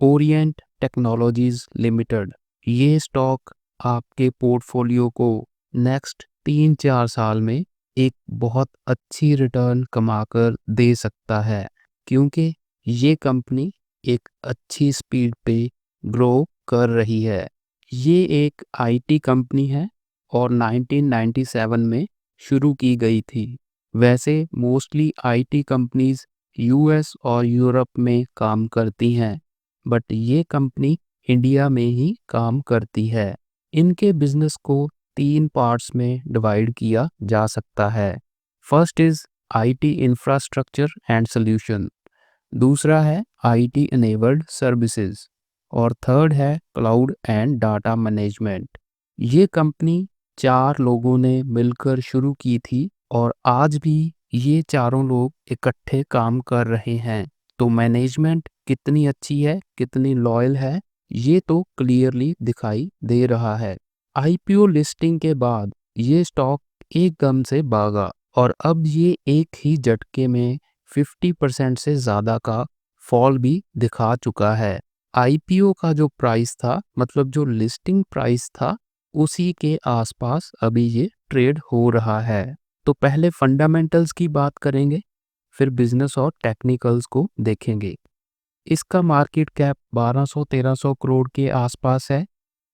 Orient technologies limited. ये stock आपके portfolio को नेक्स्ट 3-4 साल में एक बहुत अच्छी रिटर्न कमाकर दे सकता है, क्योंकि ये कंपनी एक अच्छी स्पीड पे ग्रो कर रही है। ये एक आईटी कंपनी है और 1997 में शुरू की गई थी। वैसे मोस्टली आईटी कंपनीज यूएस और यूरोप में काम करती हैं, बट ये कंपनी इंडिया में ही काम करती है। इनके बिजनेस को 3 पार्ट्स में डिवाइड किया जा सकता है। First is IT infrastructure and solution, दूसरा है आईटी इनेबल्ड सर्विसेज और थर्ड है क्लाउड एंड डाटा मैनेजमेंट। ये कंपनी 4 लोगों ने मिलकर शुरू की थी और आज भी ये चारों लोग इकट्ठे काम कर रहे हैं। तो मैनेजमेंट कितनी अच्छी है, कितनी लॉयल है, ये तो क्लियरली दिखाई दे रहा है। आईपीओ लिस्टिंग के बाद ये स्टॉक एकदम से भागा और अब ये एक ही झटके में 50% से ज़्यादा का फॉल भी दिखा चुका है। आईपीओ का जो प्राइस था, मतलब जो लिस्टिंग प्राइस था, उसी के आसपास अभी ये ट्रेड हो रहा है। तो पहले फंडामेंटल्स की बात करेंगे, फिर बिजनेस और टेक्निकल्स को देखेंगे। इसका मार्केट कैप 1200-1300 करोड़ के आसपास है।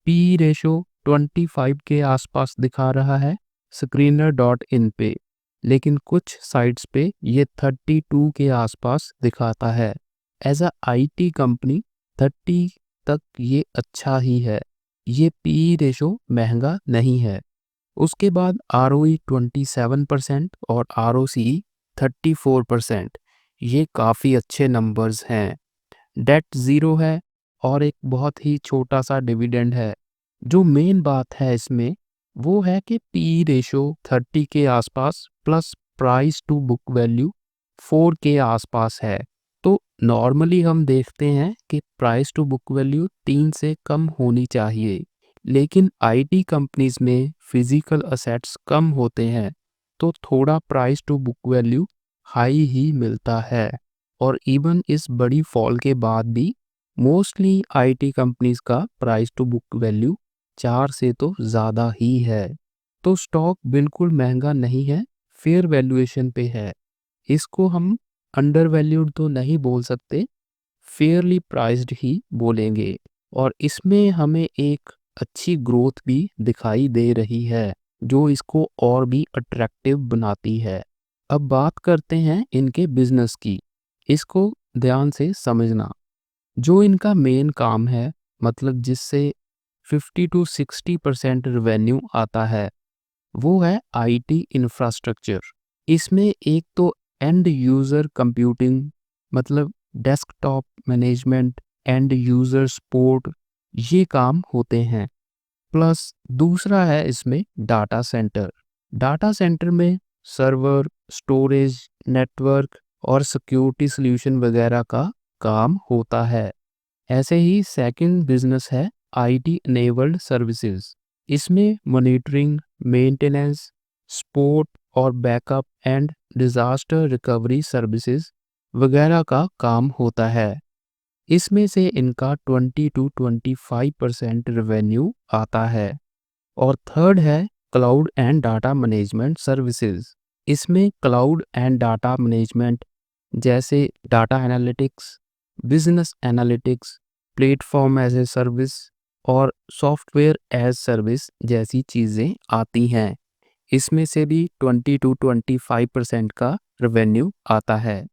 पी रेशो 25 के आसपास दिखा रहा है स्क्रीनर डॉट इन पे, लेकिन कुछ साइट्स पे ये 32 के आसपास दिखाता है। एज अ आईटी कंपनी 30 तक ये अच्छा ही है, ये पी रेशो महंगा नहीं है। उसके बाद ROE 27% और ROCE 34%, ये काफ़ी अच्छे नंबर्स हैं। डेट ज़ीरो है और एक बहुत ही छोटा सा डिविडेंड है। जो मेन बात है इसमें वो है कि पी रेशो 30 के आसपास plus price to book value 4 के आसपास है। तो नॉर्मली हम देखते हैं कि प्राइस टू बुक वैल्यू 3 से कम होनी चाहिए, लेकिन आईटी कंपनीज में फिजिकल असेट्स कम होते हैं, तो थोड़ा price to book value high ही मिलता है। और इवन इस बड़ी फॉल के बाद भी मोस्टली आईटी कंपनीज का प्राइस टू बुक वैल्यू 4 से तो ज़्यादा ही है। तो स्टॉक बिल्कुल महंगा नहीं है, फेयर वैल्यूएशन पे है। इसको हम अंडर वैल्यूड तो नहीं बोल सकते, फेयरली प्राइस्ड ही बोलेंगे। और इसमें हमें एक अच्छी ग्रोथ भी दिखाई दे रही है, जो इसको और भी अट्रैक्टिव बनाती है। अब बात करते हैं इनके बिजनेस की। इसको ध्यान से समझना। जो इनका मेन काम है, मतलब जिससे 50-60% रेवेन्यू आता है, वो है आईटी इंफ्रास्ट्रक्चर। इसमें एक तो एंड यूज़र कंप्यूटिंग, मतलब desktop management, end user support, ये काम होते हैं। प्लस दूसरा है इसमें डाटा सेंटर। डाटा सेंटर में सर्वर, स्टोरेज, नेटवर्क और सिक्योरिटी सॉल्यूशन वगैरह का काम होता है। ऐसे ही सेकंड बिजनेस है आईटी इनेबल्ड सर्विसेज। इसमें मॉनिटरिंग, मेंटेनेंस, सपोर्ट और backup and disaster recovery services वगैरह का काम होता है। इसमें से इनका 20-25% रेवेन्यू आता है। और थर्ड है cloud and data management services. इसमें क्लाउड एंड डाटा मैनेजमेंट जैसे data analytics, business analytics, platform as a service और सॉफ्टवेयर एज सर्विस जैसी चीज़ें आती हैं। इसमें से भी 20-25% का रेवेन्यू आता है।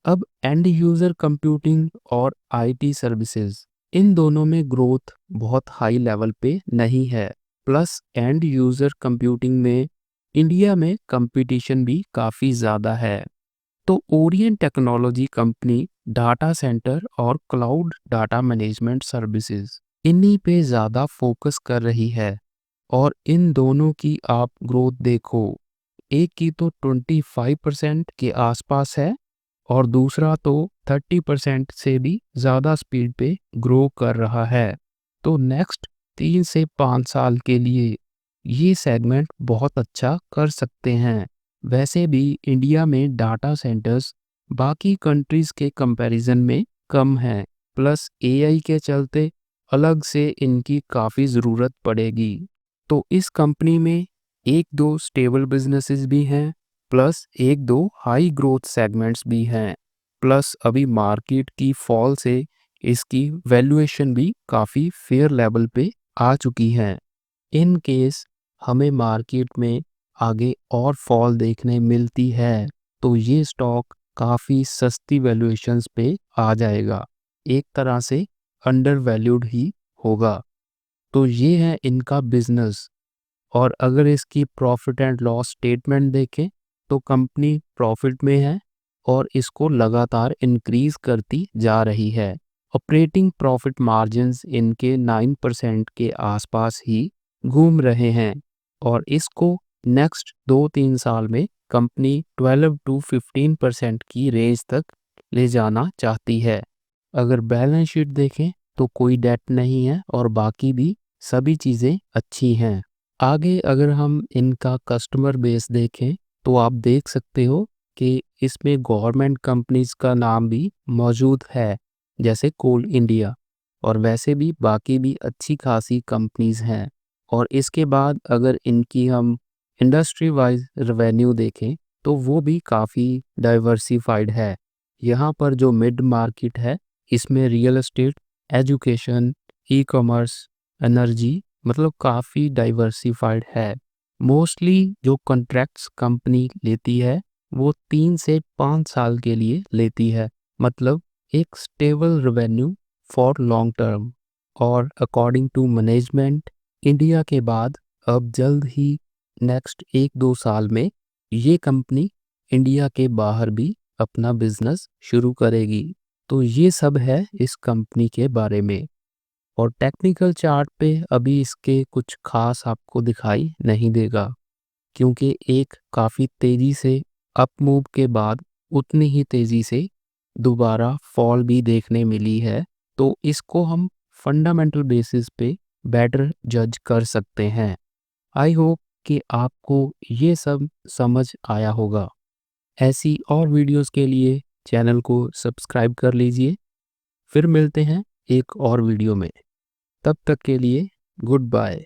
अब एंड यूज़र कंप्यूटिंग और आईटी सर्विसेज, इन दोनों में ग्रोथ बहुत हाई लेवल पे नहीं है। प्लस एंड यूज़र कंप्यूटिंग में इंडिया में कंपटीशन भी काफ़ी ज़्यादा है। तो Orient technology company data centre और क्लाउड डाटा मैनेजमेंट सर्विसेज, इन्हीं पे ज़्यादा फोकस कर रही है। और इन दोनों की आप ग्रोथ देखो, एक की तो 25% के आसपास है और दूसरा तो 30% से भी ज़्यादा स्पीड पे ग्रो कर रहा है। तो नेक्स्ट 3 से 5 साल के लिए ये सेगमेंट बहुत अच्छा कर सकते हैं। वैसे भी इंडिया में डाटा सेंटर्स बाकी कंट्रीज़ के कंपैरिजन में कम हैं, प्लस एआई के चलते अलग से इनकी काफ़ी ज़रूरत पड़ेगी। तो इस कंपनी में 1-2 स्टेबल बिजनेसेस भी हैं, प्लस 1-2 हाई ग्रोथ सेगमेंट्स भी हैं, प्लस अभी मार्केट की फॉल से इसकी वैल्यूएशन भी काफ़ी फेयर लेवल पे आ चुकी है। इन केस हमें मार्केट में आगे और फॉल देखने मिलती है, तो ये स्टॉक काफ़ी सस्ती वैल्यूएशंस पे आ जाएगा, एक तरह से अंडर वैल्यूड ही होगा। तो ये है इनका बिजनेस। और अगर इसकी प्रॉफिट एंड लॉस स्टेटमेंट देखें तो कंपनी प्रॉफिट में है और इसको लगातार इंक्रीज करती जा रही है। ऑपरेटिंग प्रॉफिट मार्जिन्स इनके 9% के आसपास ही घूम रहे हैं और इसको नेक्स्ट 2-3 साल में कंपनी 12 to 15% की रेंज तक ले जाना चाहती है। अगर बैलेंस शीट देखें तो कोई डेट नहीं है और बाकी भी सभी चीज़ें अच्छी हैं। आगे अगर हम इनका कस्टमर बेस देखें तो आप देख सकते हो कि इसमें गवर्नमेंट कंपनीज का नाम भी मौजूद है, जैसे कोल इंडिया, और वैसे भी बाकी भी अच्छी खासी कंपनीज हैं। और इसके बाद अगर इनकी हम इंडस्ट्री वाइज रेवेन्यू देखें तो वो भी काफ़ी डाइवर्सिफाइड है। यहाँ पर जो मिड मार्केट है इसमें real estate, education, e commerce, energy, मतलब काफ़ी डाइवर्सिफाइड है। मोस्टली जो कॉन्ट्रैक्ट्स कंपनी लेती है वो 3 से 5 साल के लिए लेती है, मतलब एक stable revenue for long term. और अकॉर्डिंग टू मैनेजमेंट इंडिया के बाद अब जल्द ही नेक्स्ट 1-2 साल में ये कंपनी इंडिया के बाहर भी अपना बिजनेस शुरू करेगी। तो ये सब है इस कंपनी के बारे में। और टेक्निकल चार्ट पे अभी इसके कुछ खास आपको दिखाई नहीं देगा, क्योंकि एक काफ़ी तेज़ी से अप मूव के बाद उतनी ही तेज़ी से दोबारा फॉल भी देखने मिली है। तो इसको हम फंडामेंटल बेसिस पे बेटर जज कर सकते हैं। आई होप कि आपको ये सब समझ आया होगा। ऐसी और वीडियोस के लिए चैनल को सब्सक्राइब कर लीजिए। फिर मिलते हैं एक और वीडियो में। तब तक के लिए गुड बाय।